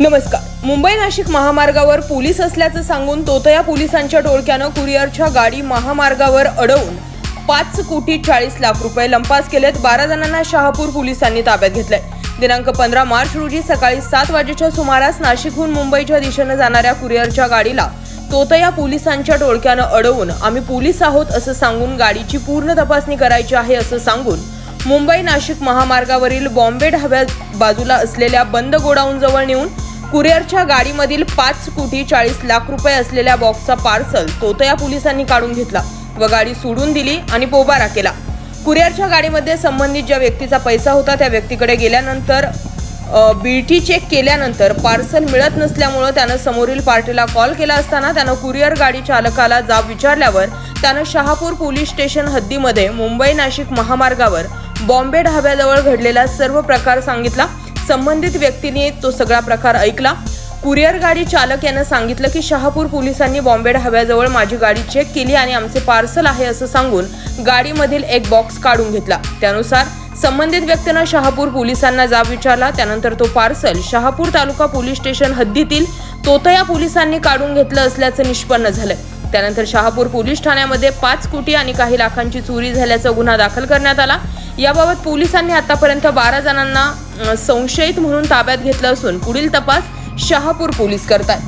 नमस्कार. मुंबई नाशिक महामार्गावर पोलीस असल्याचं सांगून तोतया पोलिसांच्या टोळक्यानं कुरिअरच्या गाडी महामार्गावर अडवून 5,40,00,000 रुपये लंपास केलेत. 12 जणांना शहापूर पोलिसांनी ताब्यात घेतलंय. दिनांक 15 मार्च रोजी सकाळी 7 वाजेच्या सुमारास नाशिकहून मुंबईच्या दिशेने जाणाऱ्या कुरिअरच्या गाडीला तोतया पोलिसांच्या टोळक्यानं अडवून आम्ही पोलीस आहोत असं सांगून गाडीची पूर्ण तपासणी करायची आहे असं सांगून मुंबई नाशिक महामार्गावरील बॉम्बे ढाब्या बाजूला असलेल्या बंद गोडाऊन जवळ नेऊन कुरिअरच्या गाडीमधील 5,40,00,000 रुपये असलेल्या बॉक्सचा पार्सल तोतया पोलिसांनी काढून घेतला व गाडी सोडून दिली आणि पोबारा केला. कुरिअरच्या गाडीमध्ये संबंधित ज्या व्यक्तीचा पैसा होता त्या व्यक्तीकडे गेल्यानंतर बीटी चेक केल्यानंतर पार्सल मिळत नसल्यामुळे त्यानं समोरील पार्टीला कॉल केला असताना त्यानं कुरिअर गाडी चालकाला जाब विचारल्यावर त्यानं शहापूर पोलीस स्टेशन हद्दीमध्ये मुंबई नाशिक महामार्गावर बॉम्बे ढाब्याजवळ घडलेला सर्व प्रकार सांगितला. संबंधित व्यक्तीने तो सगळा प्रकार ऐकला. कुरिअर गाडी चालक यानं सांगितलं की शहापूर पोलिसांनी बॉम्बे ढाब्याजवळ माझी गाडी चेक केली आणि आमचे पार्सल आहे असं सांगून गाडीमधील एक बॉक्स काढून घेतला. त्यानुसार संबंधित व्यक्तीनं शहापूर पोलिसांना जाब विचारला. त्यानंतर तो पार्सल शहापूर तालुका पोलीस स्टेशन हद्दीतील तोतया पोलिसांनी काढून घेतलं असल्याचं निष्पन्न झालं. त्यानंतर शहापूर पोलीस ठाण्यामध्ये 5 कोटी आणि काही लाखांची चोरी झाल्याचा गुन्हा दाखल करण्यात आला. याबाबत पोलिसांनी आतापर्यंत 12 जणांना संशयित म्हणून ताब्यात घेतलं असून पुढील तपास शहापूर पोलीस करतात.